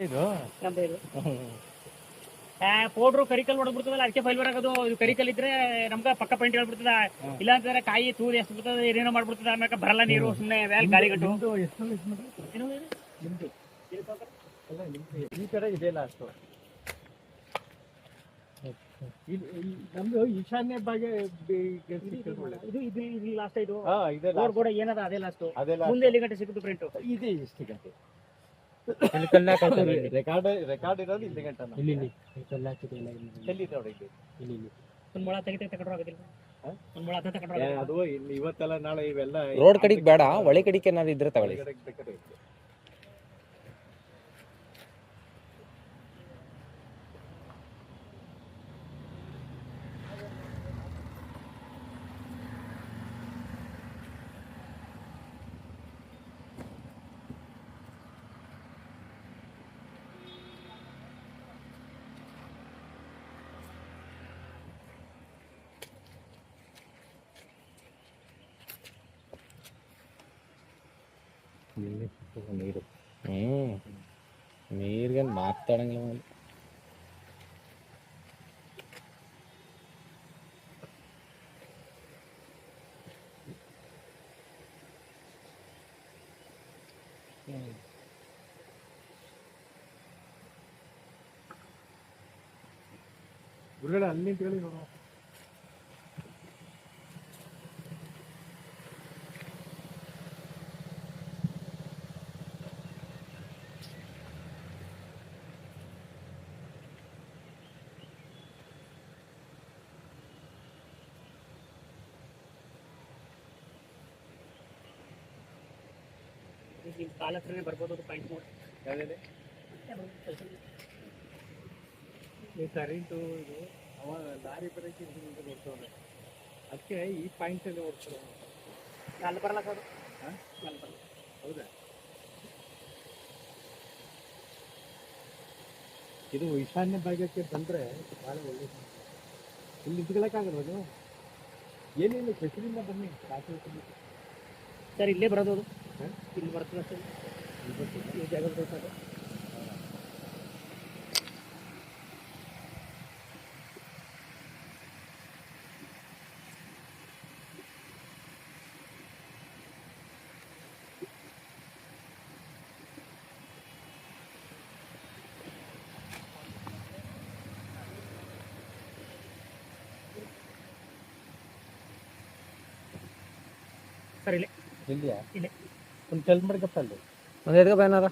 ಇದು ನಮ್ದು ಇದು ಪೌಡ್ರು ಕರಿಕಲ್ ಹೊಡೆದ್ಬಿಡ್ತದಲ್ಲ, ಅದಕ್ಕೆ ಫೈಲ್ ಬರಾಕದು. ಇದು ಕರಿಕಲ್ ಇದ್ರೆ ನಮ್ಗೆ ಪಕ್ಕ ಪಾಯಿಂಟ್ ಹೇಳ್ಬಿಡ್ತದ. ಇಲ್ಲ ಅಂತಂದ್ರೆ ಕಾಯಿ ತೂರ್ ಎಷ್ಟು ಬಿಡ್ತದೆ, ಏನೇನೋ ಮಾಡ್ಬಿಡ್ತದ. ಆಮ್ಯಾಕ ಬರಲ್ಲ ನೀರು, ಸುಮ್ಮನೆ ಗಾಳಿಗಟ್ಟು. ಈ ಕಡೆ ಇದೆಯಲ್ಲ ಅಷ್ಟು. ನಮ್ದು ಈಶಾನ್ಯ ಭಾಗ ಇದು ಲಾಸ್ಟ್. ಇದು ಗೋಡ ಏನದ ಅದೇ ಲಾಸ್ಟ್. ಮುಂದೆ ಎಲ್ಲಿ ಗಂಟೆ ಸಿಗುತ್ತೆ ಪ್ರಿಂಟ್ ಇದೆ ಎಷ್ಟು ಗಂಟೆ ರೆಕಾರ್ಡ್ ಇರೋದು ಇಲ್ಲಿ ಗಂಟೆ. ಒಂದ್ ಮೊಳ ತೆಗಿತ ತಗೊಂಡ್ರು ಆಗೋದಿಲ್ಲ. ಒಂದ್ ಮೊಳ ತಗೊಂಡ್ರು ಅದು ಇವತ್ತೆಲ್ಲ ನಾಳೆ ಇವೆಲ್ಲ ರೋಡ್ ಕಡೆಗೆ ಬೇಡ, ಒಳೆ ಕಡೆಗೆ ಏನಾದ್ರು ಇದ್ರೆ ತಗೊಳ್ಳಿ. ನೀರು ನೀರ್ಗೆ ಮಾತಾಡಂಗಿಲ್ಲ. ಗುರುಗಳ ಅಲ್ಲಿ ನಿಂತ್ಕೊಳ್ಳಿ ನೋಡೋಣ. ಕಾಲ ಹತ್ರನೇ ಬರ್ಬೋದು ಪಾಯಿಂಟ್ ನೋಡಿ. ಯಾವುದೇ ಕರೆಂಟು ಇದು ಅವ ಲಾರಿ ಬರೋಕ್ಕೆ ನೋಡ್ತವ್ರೆ, ಅದಕ್ಕೆ ಈ ಪಾಯಿಂಟಲ್ಲಿ ಓಡ್ತಾರೆ. ಅಲ್ಲಿ ಬರಲ್ಲ ಸರ್. ಹೌದಾ? ಇದು ಈಶಾನ್ಯ ಭಾಗಕ್ಕೆ ಬಂದರೆ ಭಾಳ ಒಳ್ಳೆಯದು. ಇಲ್ಲಿ ನಿಂತ್ಕೊಳ್ಳೋಕ್ಕಾಗಲ್ಲ. ಅದು ಏನೇನು ಹೆಸರಿಂದ ಬನ್ನಿ ಕಾಸು ಸರ್, ಇಲ್ಲೇ ಬರೋದು. ಅದು ಇಲ್ಲಿ ಬರ್ತದೆ ಸರ್, ಈ ಜಾಗ ಬೇಕಾದ್ರೆ. ಸರ್ ಇಲ್ಲೇ ಇಲ್ಲಿಯಾ? ಇಲ್ಲೇ ಒಂದು ಕೆಲ್ ಮಾಡ್ಕಪ್ಪ ಅಲ್ಲಿ ಒಂದು ಎಡ್ಗ ಬ್ಯಾನರ